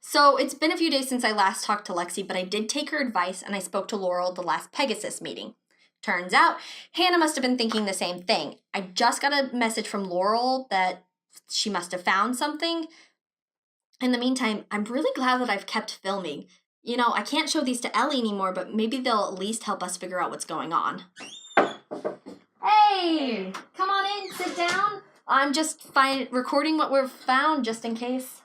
So it's been a few days since I last talked to Lexi, but I did take her advice and I spoke to Laurel at the last Pegasus meeting. Turns out, Hannah must have been thinking the same thing. I just got a message from Laurel that she must have found something. In the meantime, I'm really glad that I've kept filming. You know, I can't show these to Ellie anymore, but maybe they'll at least help us figure out what's going on. Hey! Come on in, sit down. I'm just recording what we've found just in case.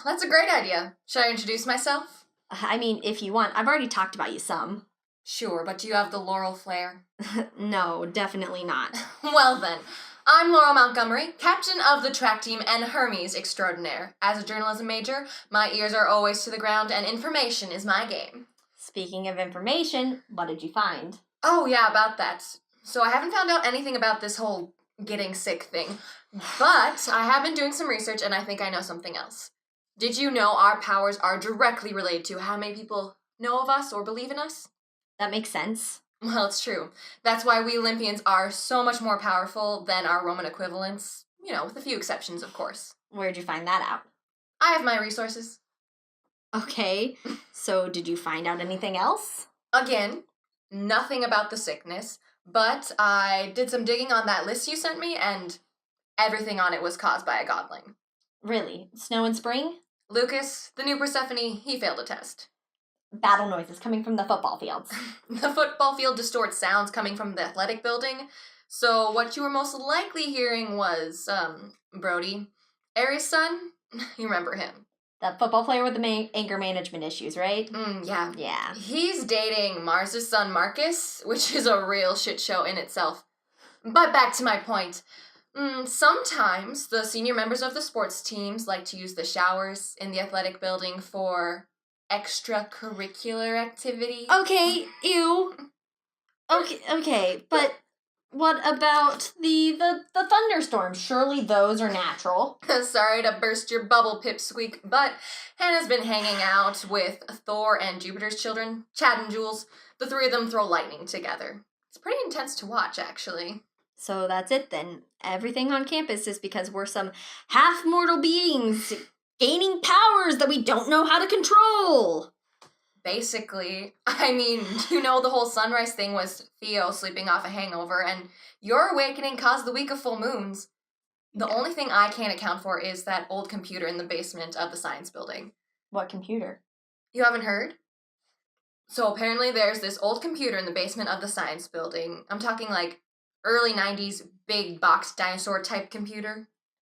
That's a great idea. Should I introduce myself? I mean, if you want. I've already talked about you some. Sure, but do you have the Laurel flair? No, definitely not. Well then, I'm Laurel Montgomery, captain of the track team and Hermes extraordinaire. As a journalism major, my ears are always to the ground and information is my game. Speaking of information, what did you find? Oh yeah, about that. So I haven't found out anything about this whole getting sick thing, but I have been doing some research and I think I know something else. Did you know our powers are directly related to how many people know of us or believe in us? That makes sense. Well, it's true. That's why we Olympians are so much more powerful than our Roman equivalents. You know, with a few exceptions, of course. Where'd you find that out? I have my resources. Okay, so did you find out anything else? Again, nothing about the sickness, but I did some digging on that list you sent me, and everything on it was caused by a godling. Really? Snow and spring? Lucas, the new Persephone, he failed a test. Battle noises coming from the football fields. The football field distorts sounds coming from the athletic building, so what you were most likely hearing was, Brody, Aries' son. You remember him. That football player with the anger management issues, right? Yeah. Yeah. He's dating Mars's son Marcus, which is a real shit show in itself. But back to my point. Sometimes the senior members of the sports teams like to use the showers in the athletic building for extracurricular activity. Okay, ew. Okay, but what about the thunderstorms? Surely those are natural. Sorry to burst your bubble, Pipsqueak, but Hannah's been hanging out with Thor and Jupiter's children, Chad and Jules. The three of them throw lightning together. It's pretty intense to watch, actually. So that's it then. Everything on campus is because we're some half-mortal beings gaining powers that we don't know how to control. Basically, I mean, you know the whole sunrise thing was Theo sleeping off a hangover, and your awakening caused the week of full moons. The only thing I can't account for is that old computer in the basement of the science building. What computer? You haven't heard? So apparently there's this old computer in the basement of the science building. I'm talking like early 90s big box dinosaur type computer.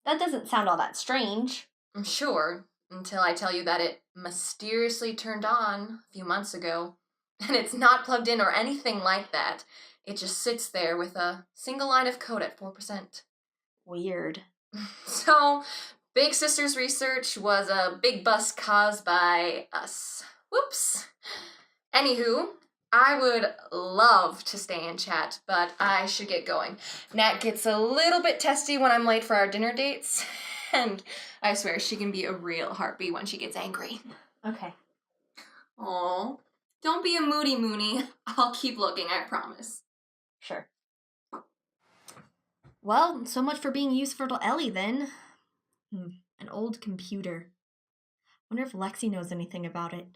That doesn't sound all that strange. I'm sure, until I tell you that it mysteriously turned on a few months ago. And it's not plugged in or anything like that. It just sits there with a single line of code at 4%. Weird. So, Big Sister's research was a big bust caused by us. Whoops. Anywho, I would love to stay and chat, but I should get going. Nat gets a little bit testy when I'm late for our dinner dates, and I swear she can be a real heartbeat when she gets angry. Okay. Aw, don't be a moody moony. I'll keep looking, I promise. Sure. Well, so much for being useful to Ellie, then. An old computer. Wonder if Lexi knows anything about it.